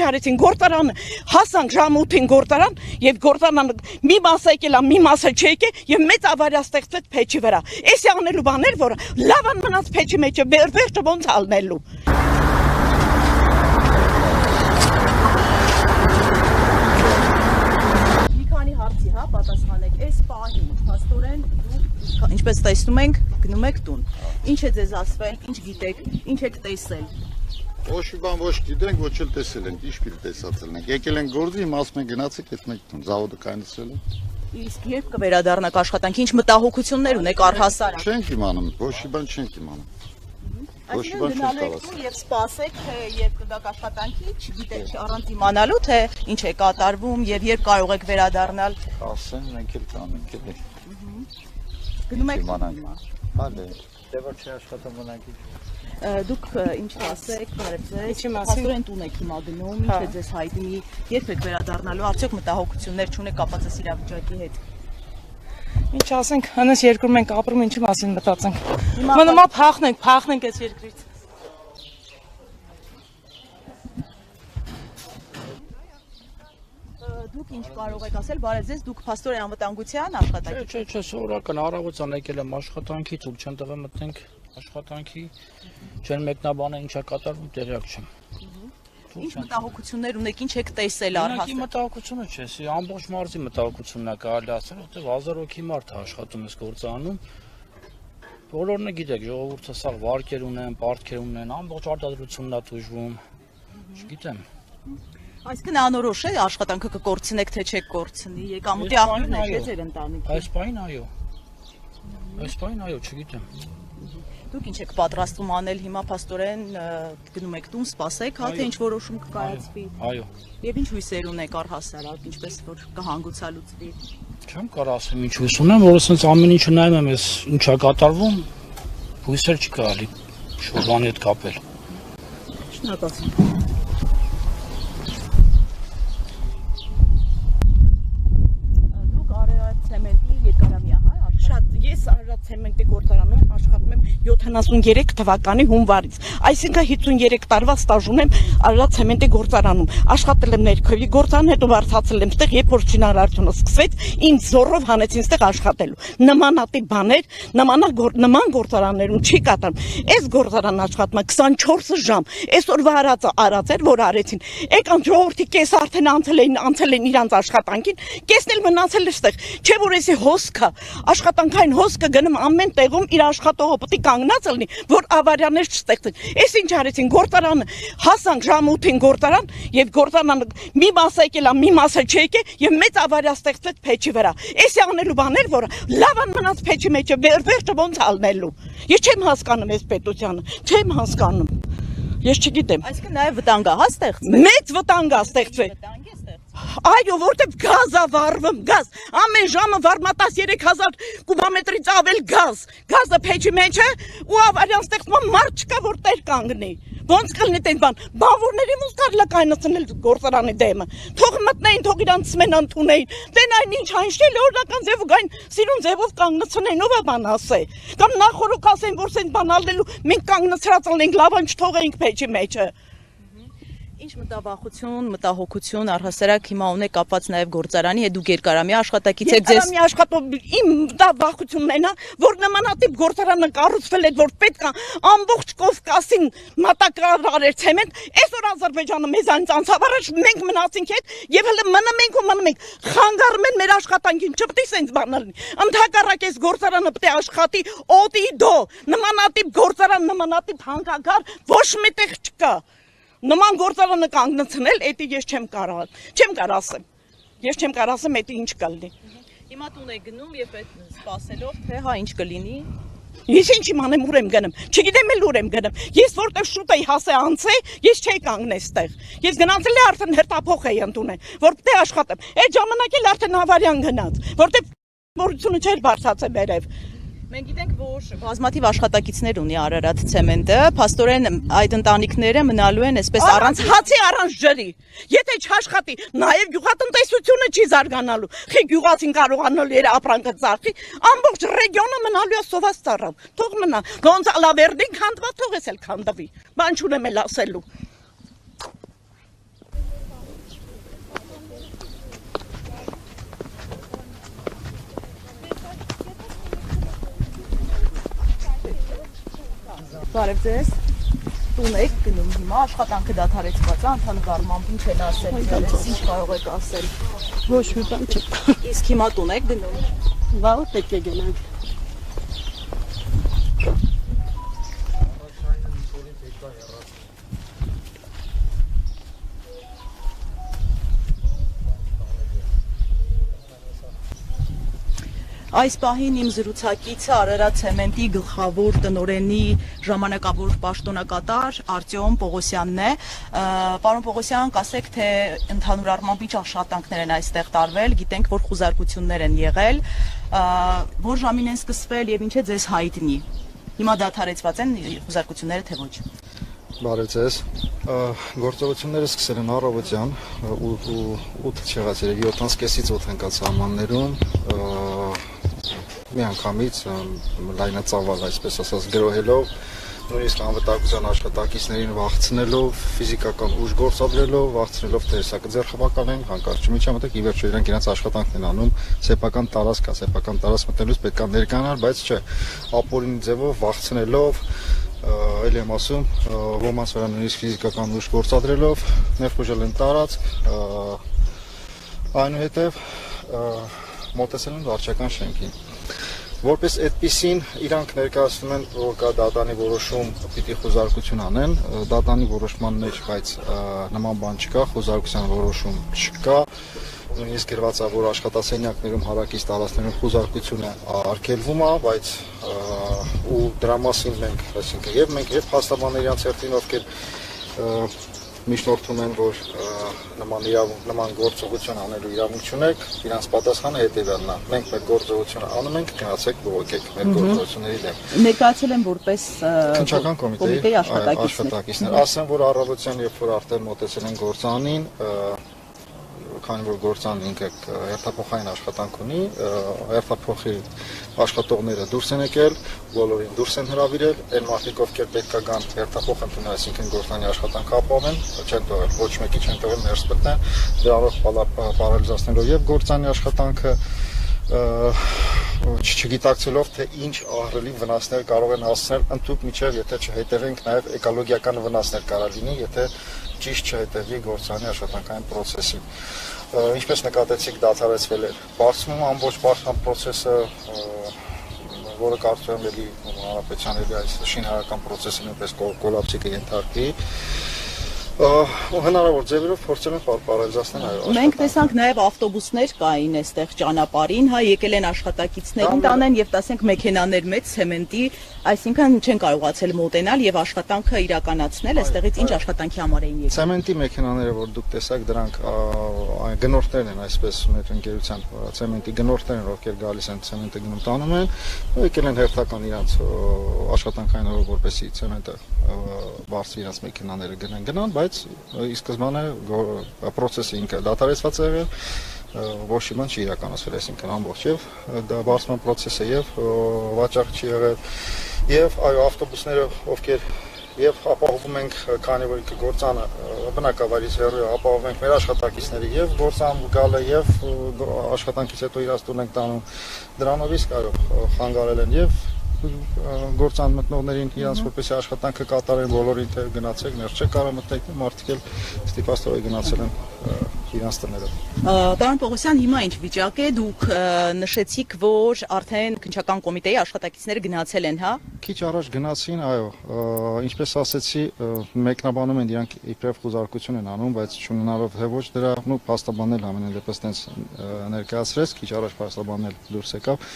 արեցին գործարանը, հասանք ժամ 8-ին գործարան եւ գործարանը մի մասը եկել է, մի մասը չեկե եւ մեծ ավարիա ստեղծվեց փեչի վրա։ Էսի անելու բաներ, որ լավան մնաց փեչի մեջը, վերջը ոնց ալնելու։ Մի քանի հարցի, հա, պատասխանեք։ Այս պահին փաստորեն դուք ինչպես տեսնում ենք, գնում եք տուն։ Ինչ է ձեզ ասվել, ինչ գիտեք, ինչ եք տեսել։ Ոչ մի բան ոչ գիտենք, ոչ էլ տեսել ենք, ինչ պիտի տեսածել ենք։ Եկել ենք գործի, հիմա ասում ենք գնացեք այդ մեկ տուն, զավոդը կայացրել է։ Իսկ երբ կվերադառնաք աշխատանքի, ինչ մտահոգություններ ունեք առհասարակ։ Չենք իմանում, ոչ մի բան չենք իմանում։ Ոչ մի բան չենք ասում։ Եվ սպասեք, թե երբ կգաք աշխատանքի, չգիտեք, առանց իմանալու, թե ինչ է կատարվում եւ երբ կարող եք վերադառնալ։ Ասեն, մենք էլ կանենք էլի։ Գնում եք իմանանք։ Հալե, դե որ չի աշխատում մնանք։ Դուք ինչ ասեք, բարեձեզ, փաստորեն տուն եք հիմա գնում, ինչ է ձեզ հայտնի, երբ եք վերադառնալու, արդյոք մտահոգություններ չունեք կապված այս իրավիճակի հետ։ Ինչ ասենք, հենց երկրում ենք ապրում, ինչի մասին մտածենք։ Մնամա փախնենք այս երկրից։ Դուք ինչ կարող եք ասել, բարեձեզ, դուք փաստորեն անվտանգության աշխատակից։ Չէ, սովորական առավոտյան եկել եմ աշխատանքից, ու չեն տվել մտնենք աշխատանքի, չեն մեկնաբանել ինչա կատարվում, տեղյակ չեմ։ Ինչ մտահոգություններ ունեք, ինչ եք տեսել առհասարակ։ Իմ մտահոգությունը չէ, ամբողջ մարզի մտահոգությունն է կարելի ասել, որտեղ 1000 հոգի մարդ է աշխատում այս գործանում։ Բոլորն է գիտեք, ժողովուրդը սա վարկեր ունեն, պարտքեր ունեն, ամբողջ արտադրությունն է դժվում։ Չգիտեմ։ Այսինքն անորոշ է աշխատանքը կկորցնեք, թե չեք կորցնի, եկամուտի աղբյուրն է ձեր ընտանիքի։ Այս պահին այո։ Այս պահին այո, չգիտեմ։ Դուք ինչ եք պատրաստում անել հիմա փաստորեն գնում եք տուն, սպասեք, հա թե ինչ որոշում կկայացվի։ Այո։ Եվ ինչ հույսեր ունեք առհասարակ, ինչպես որ կհանգուցալուծվի։ Չեմ կարող ասեմ ինչ հույս ունեմ, որ ասենց ամեն ինչը նայում եմ, ես ինչա կատարվում, հույսեր չի կարելի շուտվանի հետ կապել։ Շնորհակալություն։ Դուք Արարատ ցեմենտի երկարամյա, հա, շատ ես Արարատ ցեմենտի գործարանում աշխատում եմ 73 թվականի հունվարից, այսինքն 53 տարվա ստաժ ունեմ Արարատ ցեմենտի գործարանում, աշխատել եմ ներքևի գործարան, հետո վարձացել եմ ստեղ, երբ որ շինարարությունը սկսվեց, ինձ զորով հանեցին ստեղ աշխատելու, նմանատիպ բաներ, նման գործարաններում չի կատարում, այս գործարան աշխատում է 24 ժամ, այսօրվա արած էր, որ արեցին, եկան ժողովրդի կես արդեն անցել են իրանց աշխատանքին, կեսն էլ մնացել էր ստեղ, չէ որ էսի հոսքը, աշխատանքային հոսքը գնում ամեն տեղում իր աշխատողը պետք է կանգնած լինի, որ ավարիաներ չստեղծեն։ Էս ինչ արեցին գործարանը, հասանք ժամ 8-ին գործարան եւ գործարանը մի մասը եկել է, մի մասը չեկե եւ մեծ ավարիա ստեղծվեց փեչի վրա։ Էսի անելու բաներ, որ լավան մնաց փեչի մեջը, վերջը ոնց ալնելու։ Ես չեմ հասկանում այս պետությանը, չեմ հասկանում։ Ես չգիտեմ։ Այսինքն նաեւ վտանգ է, հա, ստեղծվել։ Մեծ վտանգ է ստեղծվել։ Այո, որտեղ գազ է վառվում, գազ, ամեն ժամը վառմատած 3000 կուբամետրից ավել գազ, գազը փեչի մեջ է ու ավարիան ստեղծվում մարդ չկա, որ տեր կանգնի, ոնց կլինի տեն բան, բանվորների ոնց կարելի է կայացնել գործարանի դեմը, թող մտնեին, թող իրանց մեն ընդունեին, տեն այն ինչ այնշտել օրնական ձև ու գային սիրուն ձևով կանգնեցնեին, ով է բան ասե, կամ նախորոք ասեն, որ սեն բան ալնելու, մենք կանգնեցրած ենք, լավան չթողեինք փեչի մեջը։ Ինչ մտահոգություն առհասարակ հիմա ունեք կապված նաև գործարանի հետ, դուք երկարամյա աշխատակից եք ձեզ։ Երկարամյա աշխատող իմ մտահոգությունն է, որ նմանատիպ գործարանը կառուցվել է, որ պետք է ամբողջ Կովկասին մատակարարեր ցեմենտ, այսօր Ադրբեջանը մեզանից անցավ առաջ, մենք մնացինք հետ եւ հələ մնում ենք, խանգարում են մեր աշխատանքին, չպետք է սենց բան լինի։ Ընդհակառակ այս գործարանը պետք է աշխատի օդի դո, նմանատիպ գործարան, նմանատիպ հանգակար ոչ միտեղ չկա։ Նման գործարանը կանգնեցնել, էդի ես չեմ կարող ասեմ։ Ես չեմ կարող ասեմ, էդի ինչ կլինի։ Հիմա տուն եք գնում եւ այդ սպասելով, թե հա ինչ կլինի։ Ես ինչ իմանեմ, ուր եմ գնում։ Չգիտեմ էլ ուր եմ գնում։ Ես որտեղ շուտ էի հասե անցե, ես չէի կանգնել ստեղ։ Ես գնացել եմ արդեն հերթափոխ էի ընդունել, որ պետք է աշխատեմ։ Այդ ժամանակ էլ արդեն ավարիան գնաց, որտեղ մորությունը չէր բարձացել վերև։ Մենք գիտենք, որ բազմաթիվ աշխատակիցներ ունի Արարատ ցեմենտը, փաստորեն այդ ընտանիքները մնալու են այսպես առանց հացի, առանց ջրի։ Եթե չաշխատի, նաև գյուղատնտեսությունը չի զարգանալու։ Խի գյուղացին կարողանալու իր ապրանքը ծախի, ամբողջ ռեգիոնը մնալու է սոված ծառավ։ Թող մնա, ոնց Ալավերդին քանդված, թող էս էլ քանդվի։ Բան չունեմ էլ ասելու։ Բարև ձեզ։ Տուն եք գնում հիմա աշխատանքը դադարեցված է, ընդհանուր առմամբ ինչ են ասել, ինչ կարող եք ասել։ Ոչ մի բան չկա։ Իսկ հիմա տուն եք գնում։ Վաղ պետք է գնանք։ Այս պահին իմ զրուցակիցը Արարատ ցեմենտի գլխավոր տնօրենի ժամանակավոր պաշտոնակատար Արտյոմ Պողոսյանն է։ Պարոն Պողոսյան, կասեք, թե ընդհանուր առմամբ ինչ աշխատանքներ են այստեղ տարվել, գիտենք, որ խուզարկություններ են եղել, որ ժամին են սկսվել եւ ինչ է ձեզ հայտնի։ Հիմա դադարեցված են խուզարկությունները, թե ոչ։ Բարև ձեզ։ Գործողությունները սկսել են առավոտյան 8 չեղած 7:30-ից 8 ընկած սահմաններում մի անգամից լայնածավալ, այսպես ասած, գրոհելով, նույնիսկ անվտանգության աշխատակիցներին վախցնելով, ֆիզիկական ուժ գործադրելով, վախցնելով թե հեսակը ձեռքբակալեն, հանկարծ միջամտեք, ի վերջո իրենք իրենց աշխատանքն են անում, սեփական տարածք կա, սեփական տարածք մտնելուց պետք է ներկանալ, բայց չէ, ապօրինի ձևով վախցնելով, այլ եմ ասում, ոմանց վրա նույնիսկ ֆիզիկական ուժ գործադրելով, ներխուժել են տարածք, այնուհետև մոտեցել են վարչական շենքին։ Որպես այդպիսին իրանք ներկայացնում են, որ կա դատանի որոշում պիտի խոզարկություն անեն, դատանի որոշման մեջ, բայց նման բան չկա, խոզարկության որոշում չկա, նույնիսկ գրված է, որ աշխատասենյակներում հարակից տարածքներում խոզարկությունը արգելվում է, բայց ու դրա մասին մենք, այսինքն եւ մենք եւ փաստաբանները իրանց հերթին ովքեր միջնորդում են, որ նման գործողություն անելու իրավունք չունեք, իրանց պատասխանը հետևյալն է։ Մենք մեր գործողությունը անում ենք, գնացեք բողոքեք մեր գործողությունների դեմ։ Ներկայացել են որպես քննչական կոմիտեի աշխատակիցներ։ Ասեմ, որ առավոտյան, երբ որ արդեն մոտեցել են գործանին, քանի որ գործան ինքը հերթափոխային աշխատանք ունի, հերթափոխի աշխատողները դուրս են եկել, բոլորին դուրս են հրավիրել, այն մարդիկ, ովքեր պետք է գան հերթափոխ ընդունել, այսինքն գործանի աշխատանքը ապահովեն, չեն թողել, ոչ մեկի չեն թողել ներս մտնել, դրանով պարալիզացնելով եւ գործանի աշխատանքը չգիտակցելով, թե ինչ ահռելի վնասներ կարող են հասնել ընդհանուր միջև, եթե չհետևենք նաև էկոլոգիական վնասներ կարող լինի, եթե ճիշտ չհետևի գործանի աշխատանքային process-ին։ Ինչպես նկատեցիք, դադարեցվել էր բարձրում ամբողջ բարդ process-ը, որը կարծում եմ էլի հանրապետության այս շինարարական process-ը նույնպես կոլապսի կենթարկվի։ Հնարավոր ձևերով փորձել են պարալիզացնել այո։ Մենք տեսանք նաև ավտոբուսներ կային այստեղ ճանապարհին, հա, եկել են աշխատակիցներին տանեն եւ տասենք մեքենաներ մեծ ցեմենտի, այսինքն չեն կարողացել մոտենալ եւ աշխատանքը իրականացնել, այստեղից ինչ աշխատանքի համար էին եկել։ Ցեմենտի մեքենաները, որ դուք տեսաք, դրանք գնորդներն են, այսպես մեր ընկերության ցեմենտի գնորդներն, ովքեր գալիս են ցեմենտը գնում տանում են, եկել են հերթական իրանց աշխատանքային օրը, որպեսզի ցեմենտը բարձր իրանց մեքենաները գնան, բայց ի սկզբանե process-ը ինքը դադարեցված է եղել, ոչ մի բան չի իրականացվել, այսինքն ամբողջ եւ դա բարձրման process-ը եւ վաճառք չի եղել եւ այո ավտոբուսները ովքեր եւ ապահովում ենք, քանի որ գործանը բնակավայրից հեռու ապահովում ենք մեր աշխատակիցների եւ գործան գալը եւ աշխատանքից հետո իրաց տուն ենք տանում, դրանով իսկ այո խանգարել են եւ գործան մտնողներին իրանց որպեսի աշխատանքը կատարեն, բոլորին թե գնացեք, ներս չեք կարող մտնեք, մարդիկ էլ ստիպաստորի գնացել են իրանց տները։ Պարոն Պողոսյան, հիմա ինչ վիճակ է, դուք նշեցիք, որ արդեն քննչական կոմիտեի աշխատակիցները գնացել են, հա։ Քիչ առաջ գնացին, այո, ինչպես ասեցի, մեկնաբանում են իրանք իբրև խոզարկություն են անում, բայց չունենալով թե ոչ դրա, փաստաբանել ամենայն դեպս տենց ներկայացրեց, քիչ առաջ փաստաբանել դուրս եկավ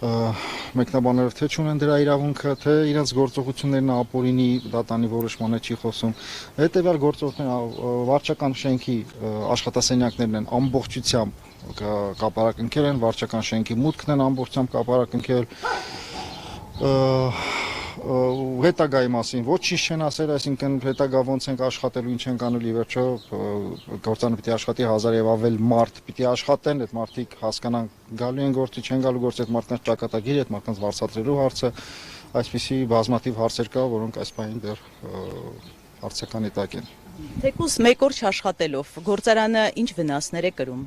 մեկնաբանելով թե չունեն դրա իրավունքը, թե իրենց գործողություններն ապօրինի դատանի որոշմանը չի խոսում։ Հետևյալ գործողությունները վարչական շենքի աշխատասենյակներն են ամբողջությամբ կապարակնքել են, վարչական շենքի մուտքն են ամբողջությամբ կապարակնքել։ Հետագայի մասին ոչինչ չեն ասել, այսինքն հետագա ոնց ենք աշխատելու, ինչ ենք անելու, ի վերջո գործանը պիտի աշխատի 1000 եւ ավել մարդ պիտի աշխատեն, այդ մարդիկ հասկանան գալու են գործի, չեն գալու գործի, այդ մարդկանց ճակատագիր, այդ մարդկանց վարձատրելու հարցը, այսպիսի բազմաթիվ հարցեր կա, որոնք այս պահին դեռ հարցականի տակ են։ Թեկուզ մեկ օր չաշխատելով գործարանը ինչ վնասներ է կրում։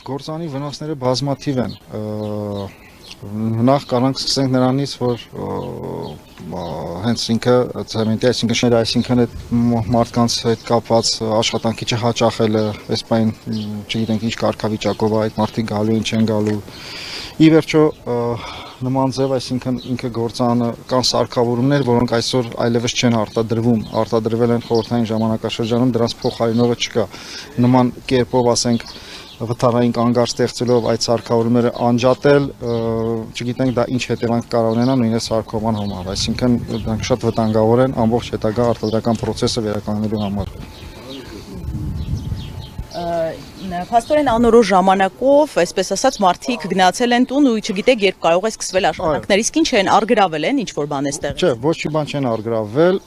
Գործանի վնասները բազմաթիվ են։ Նախ կանանք սկսենք նրանից, որ հենց ինքը ցեմենտի, այսինքն շները, այսինքն այդ մարդկանց հետ կապված աշխատանքի չհաճախելը, այս բան չգիտենք ինչ կարգավիճակով է այդ մարդիկ գալու են, չեն գալու։ Ի վերջո նման ձև, այսինքն ինքը գործանը կան սարքավորումներ, որոնք այսօր այլևս չեն արտադրվում, արտադրվել են խորհրդային ժամանակաշրջանում, դրանց փոխարինողը չկա։ Նման կերպով, ասենք, վթարային կանգար ստեղծելով այդ սարքավորումները անջատել, չգիտենք դա ինչ հետևանք կարող ունենա նույնիսկ սարքողման համար, այսինքն դրանք շատ վտանգավոր են ամբողջ հետագա արտադրական process-ը վերականգնելու համար։ Փաստորեն անորոշ ժամանակով, այսպես ասած, մարդիկ գնացել են տուն ու չգիտեք երբ կարող է սկսվել աշխատանքները, իսկ ինչ են առգրավել են, ինչ որ բան է ստեղծել։ Չէ, ոչ մի բան չեն առգրավել,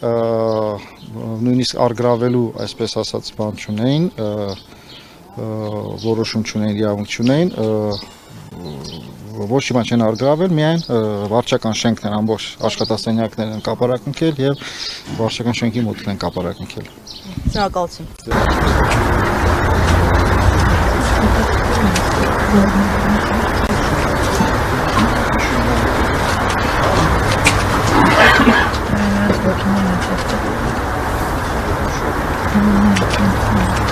նույնիսկ առգրավելու, այսպես ասած, բան չունեին, որոշում չունեին, իրավունք չունեին, ոչ մի բան չեն առգրավել, միայն վարչական շենքն են ամբողջ աշխատասենյակներն են կապարակնքել եւ վարչական շենքի մուտքն են կապարակնքել։ Շնորհակալություն։ Ա